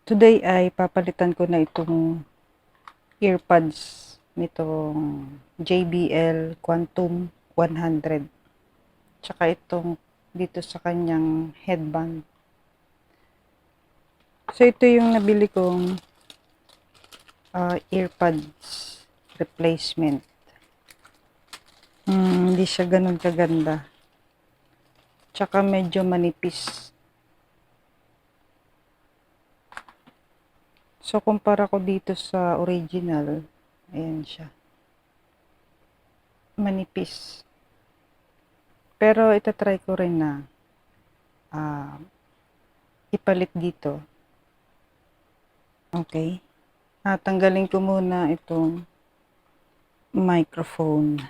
Today ay papalitan ko na itong earpods nitong JBL Quantum 100. Tsaka itong dito sa kanyang headband. So ito yung nabili kong earpods replacement. Hindi siya ganun kaganda. Tsaka medyo manipis. So, kumpara ko dito sa original, ayan siya. Manipis. Pero, itatry ko rin na ipalit dito. Okay. Tanggalin ko muna itong microphone.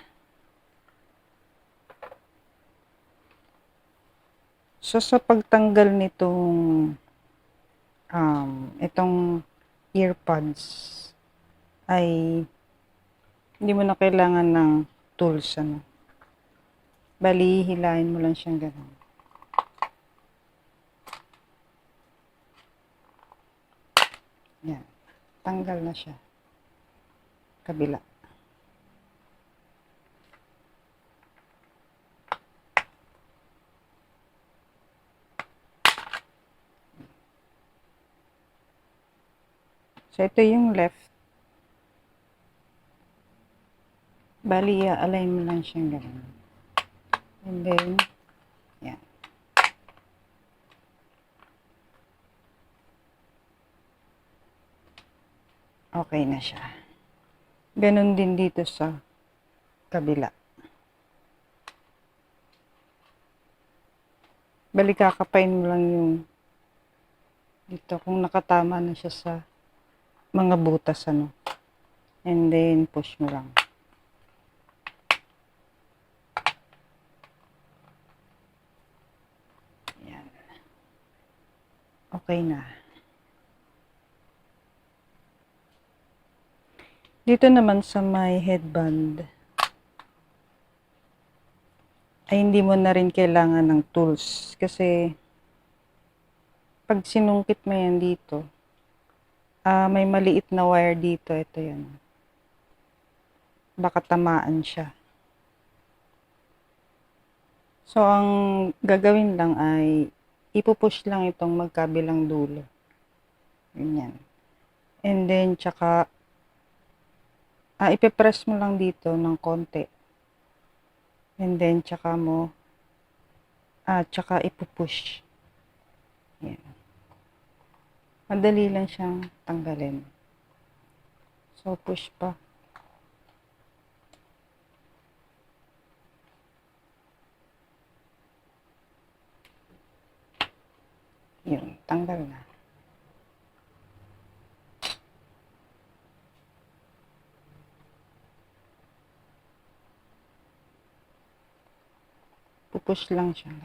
So, sa pagtanggal nitong itong earpods ay hindi mo na kailangan ng tools, ano. Bali, hilahin mo lang siyang gano'n. Yan. Tanggal na siya. Kabila. So, ito yung left. Bali, align mo lang siyang gano'n. And then, yan. Okay na siya. Ganon din dito sa kabila. Bali, kakapain mo lang yung dito kung nakatama na siya sa mga butas, ano. And then, push mo lang. Yan. Okay na. Dito naman sa may headband, ay hindi mo na rin kailangan ng tools. Kasi, pag sinungkit mo yan dito, may maliit na wire dito. Ito yan. Baka tamaan siya. So, ang gagawin lang ay ipupush lang itong magkabilang dulo. Ganyan. And then, tsaka, ipipress mo lang dito ng konti. And then, tsaka ipupush. Yan. Madali lang siyang tanggalin. So, push pa. Yun, tanggal na. Pupush lang siya.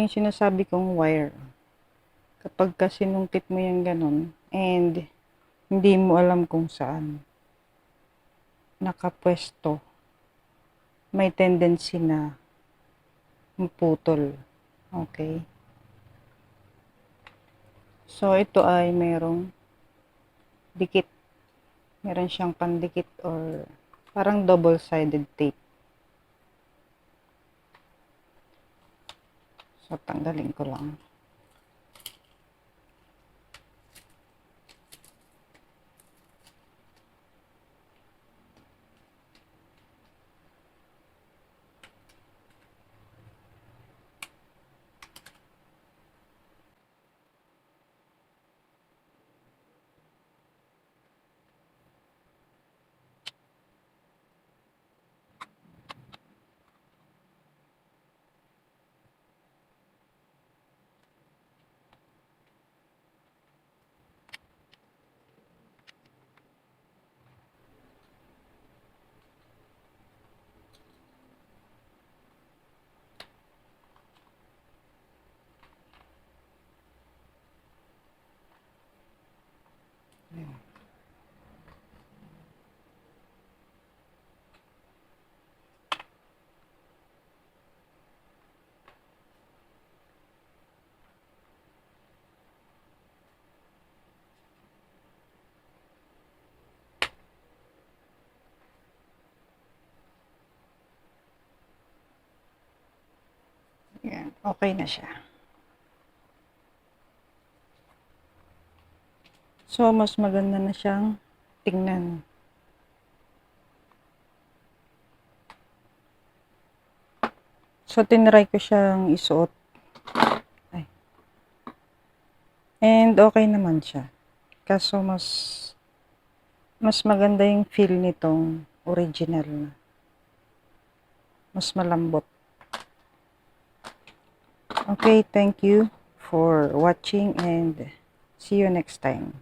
Yung sinasabi kong wire. Kapag sinungkit mo yung ganun, and hindi mo alam kung saan nakapwesto, may tendency na maputol. Okay? So, ito ay merong dikit. Meron siyang pandikit or parang double-sided tape. So, tanggalin ko lang. Okay na siya. So, mas maganda na siyang tingnan. So, tinry ko siyang isuot. Ay. And okay naman siya. Kaso mas maganda yung feel nitong original na. Mas malambot. Okay, thank you for watching and see you next time.